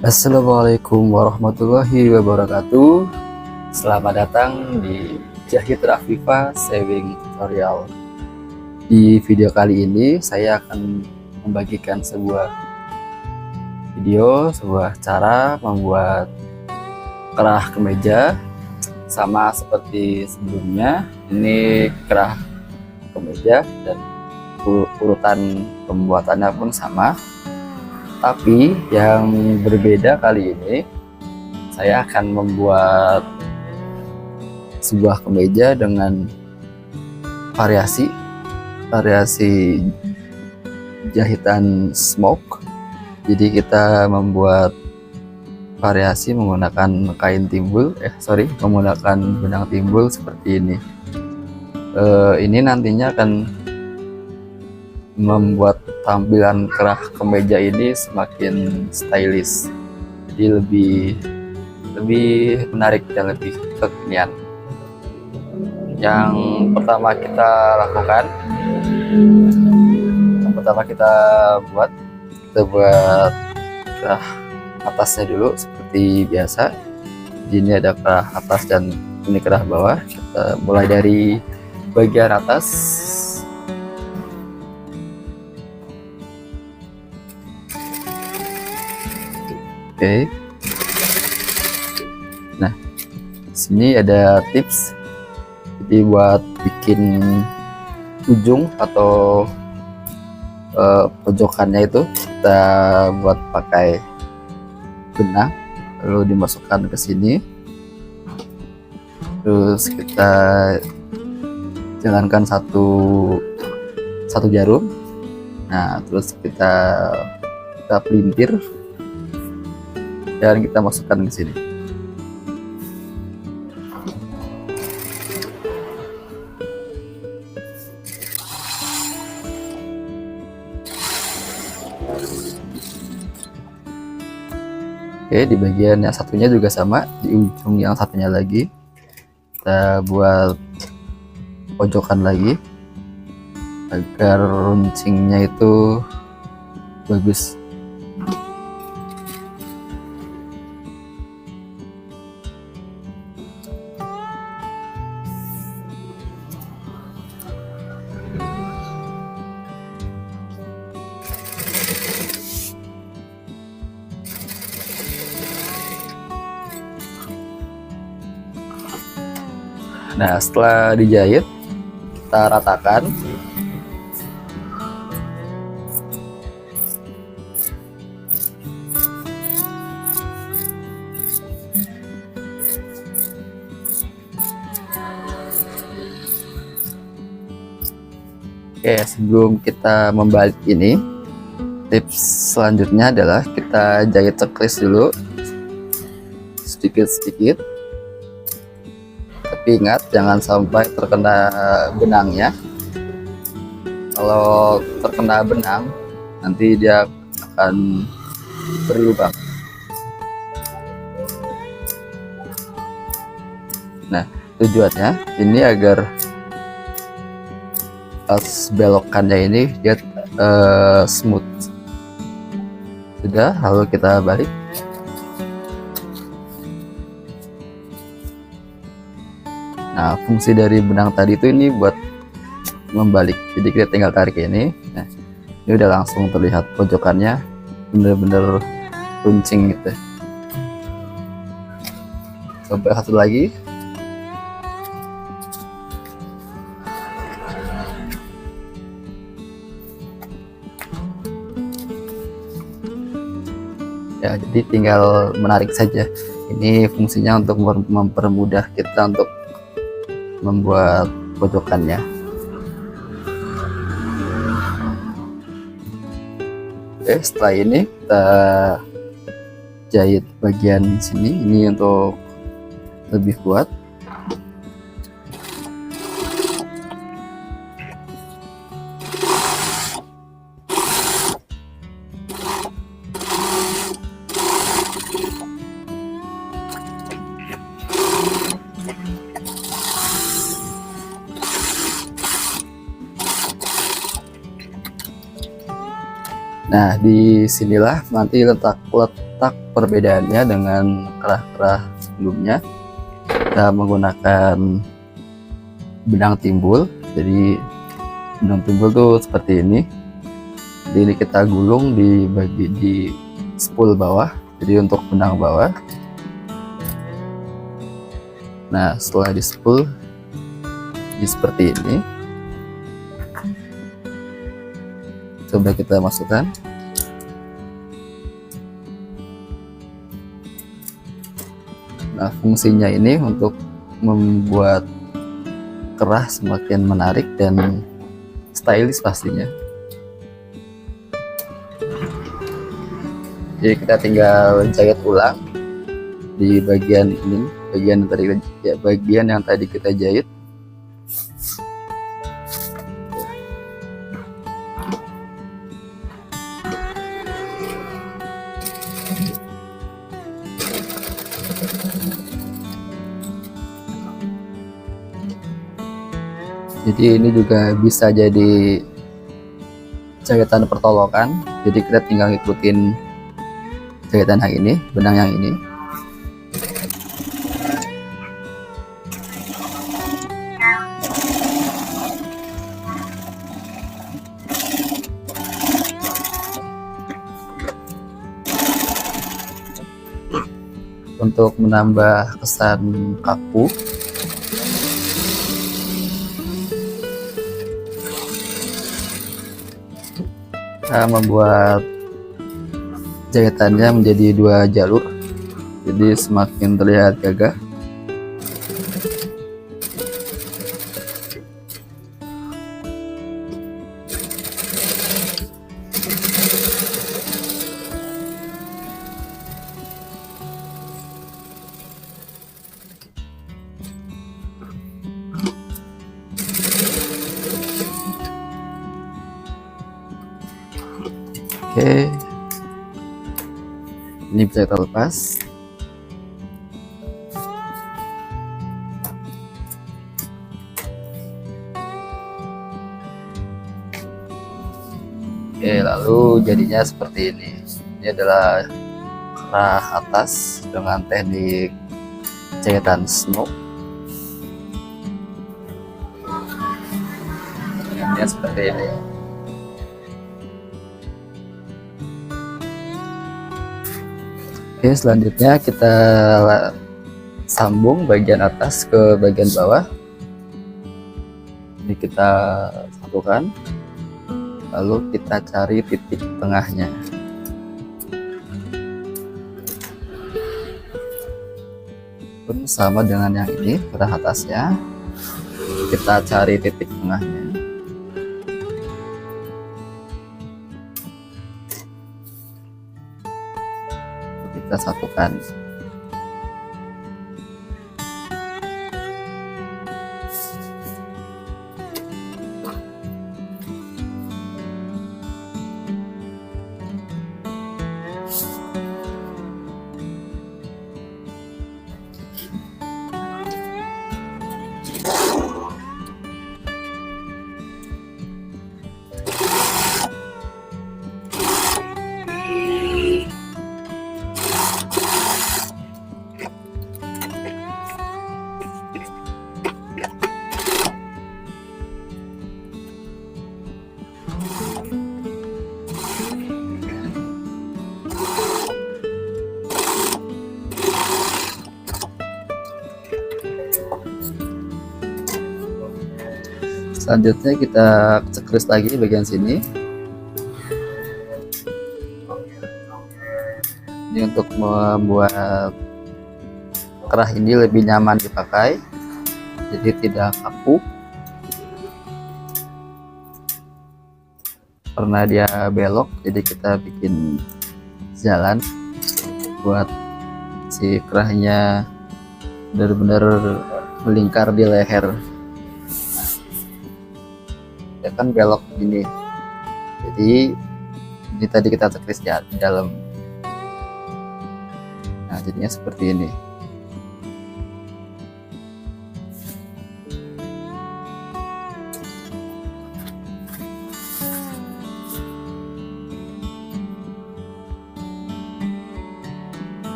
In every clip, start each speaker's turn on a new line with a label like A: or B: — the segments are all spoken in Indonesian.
A: Assalamualaikum warahmatullahi wabarakatuh. Selamat datang di Jahit Rafifa Sewing Tutorial. Di video kali ini saya akan membagikan sebuah cara membuat kerah kemeja. Sama seperti sebelumnya, ini kerah kemeja dan urutan pembuatannya pun sama. Tapi yang berbeda kali ini, saya akan membuat sebuah kemeja dengan variasi jahitan smoke. Jadi kita membuat variasi menggunakan menggunakan benang timbul seperti ini. Ini nantinya akan membuat tampilan kerah kemeja ini semakin stylish, jadi lebih menarik dan lebih kekinian. Yang pertama kita lakukan, kita buat kerah atasnya dulu seperti biasa. Jadi ini ada kerah atas dan ini kerah bawah. Kita mulai dari bagian atas. Oke. Nah, sini ada tips. Jadi buat bikin ujung atau pojokannya itu kita buat pakai benang, lalu dimasukkan ke sini. Terus kita jalankan satu jarum. Nah, terus kita pelintir dan kita masukkan ke sini. Oke, di bagian yang satunya juga sama, di ujung yang satunya lagi kita buat pojokan lagi agar runcingnya itu bagus. Nah, setelah dijahit, kita ratakan. Oke, sebelum kita membalik ini, tips selanjutnya adalah kita jahit checklist dulu, sedikit-sedikit. Tapi ingat, jangan sampai terkena benangnya. Kalau terkena benang, nanti dia akan berlubang. Nah, tujuannya ini agar pas belokannya ini dia smooth. Sudah, lalu kita balik. Nah, fungsi dari benang tadi itu ini buat membalik. Jadi kita tinggal tarik ini. Nah, ini udah langsung terlihat pojokannya bener-bener runcing gitu. Coba satu lagi. Ya, jadi tinggal menarik saja. Ini fungsinya untuk mempermudah kita untuk membuat pojokannya. Oke, setelah ini kita jahit bagian sini, ini untuk lebih kuat. Nah, di sinilah nanti letak perbedaannya dengan kerah-kerah sebelumnya. Kita menggunakan benang timbul. Jadi benang timbul tuh seperti ini. Jadi ini kita gulung di spool bawah. Jadi untuk benang bawah. Nah, setelah di spool ini seperti ini. Coba kita masukkan. Nah, fungsinya ini untuk membuat kerah semakin menarik dan stylish pastinya. Jadi kita tinggal jahit ulang di bagian ini, bagian yang tadi kita jahit. Jadi ini juga bisa jadi jahitan pertolongan. Jadi kita tinggal ngikutin jahitan yang ini, benang yang ini. Untuk menambah kesan kaku, kita membuat jahitannya menjadi 2 jalur, jadi semakin terlihat gagah. Oke, ini bisa kita lepas. Oke, lalu jadinya seperti ini. Ini adalah kerah atas dengan teknik jahitan smoke. Ini seperti ini. Oke, selanjutnya kita sambung bagian atas ke bagian bawah. Ini kita satukan, lalu kita cari titik tengahnya. Pun sama dengan yang ini, kerah atasnya kita cari titik tengahnya. Kita satukan. Selanjutnya kita cekris lagi bagian sini. Ini untuk membuat kerah ini lebih nyaman dipakai, jadi tidak kaku karena dia belok. Jadi kita bikin jalan buat si kerahnya benar-benar melingkar di leher. Ya kan belok gini, jadi ini tadi kita cekris di dalam. Nah, jadinya seperti ini.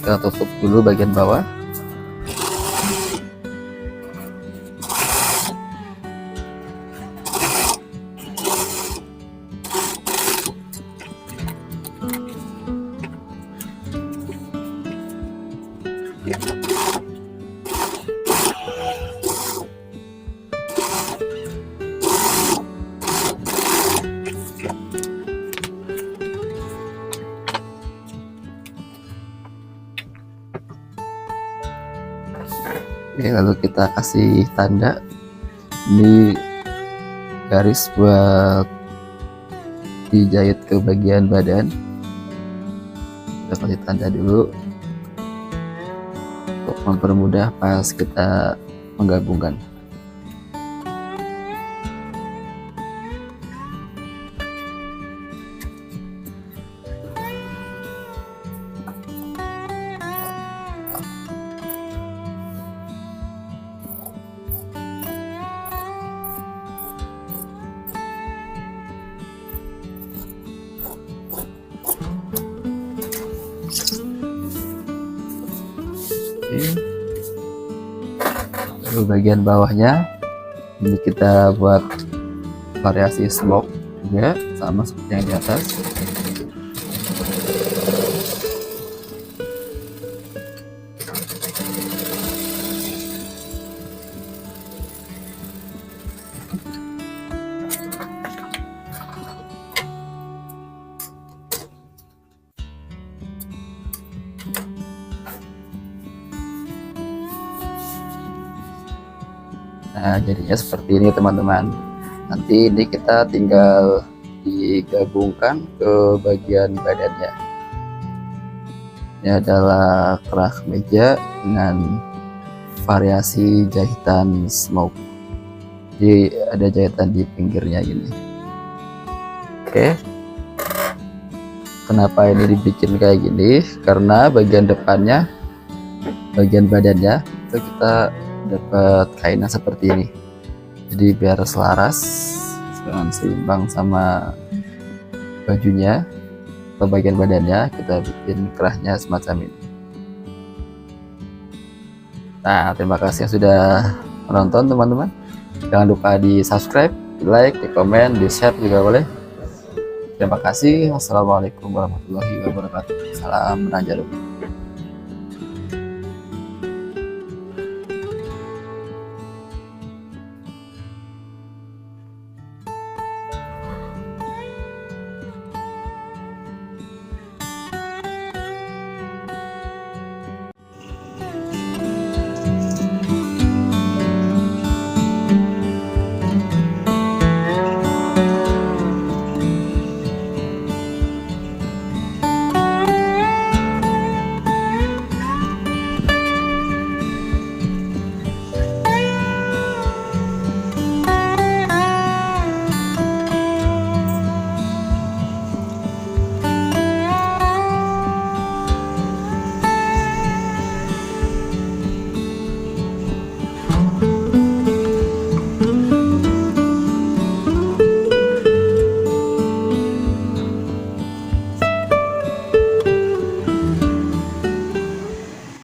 A: Kita tutup dulu bagian bawah. Oke, lalu kita kasih tanda ini garis buat dijahit ke bagian badan. Kita kasih tanda dulu untuk mempermudah pas kita menggabungkan. Lalu bagian bawahnya ini kita buat variasi smoke juga sama seperti yang di atas. Nah, jadinya seperti ini teman-teman. Nanti ini kita tinggal digabungkan ke bagian badannya. Ini adalah kerah kemeja dengan variasi jahitan smoke. Jadi ada jahitan di pinggirnya ini. Oke. Kenapa ini dibikin kayak gini? Karena bagian depannya, bagian badannya itu kita dapat kainnya seperti ini, jadi biar selaras dengan seimbang sama bajunya atau bagian badannya, kita bikin kerahnya semacam ini. Nah, terima kasih yang sudah menonton teman-teman. Jangan lupa di subscribe, di like, di komen, di share juga boleh. Terima kasih. Wassalamualaikum warahmatullahi wabarakatuh. Salam Raja Jarum.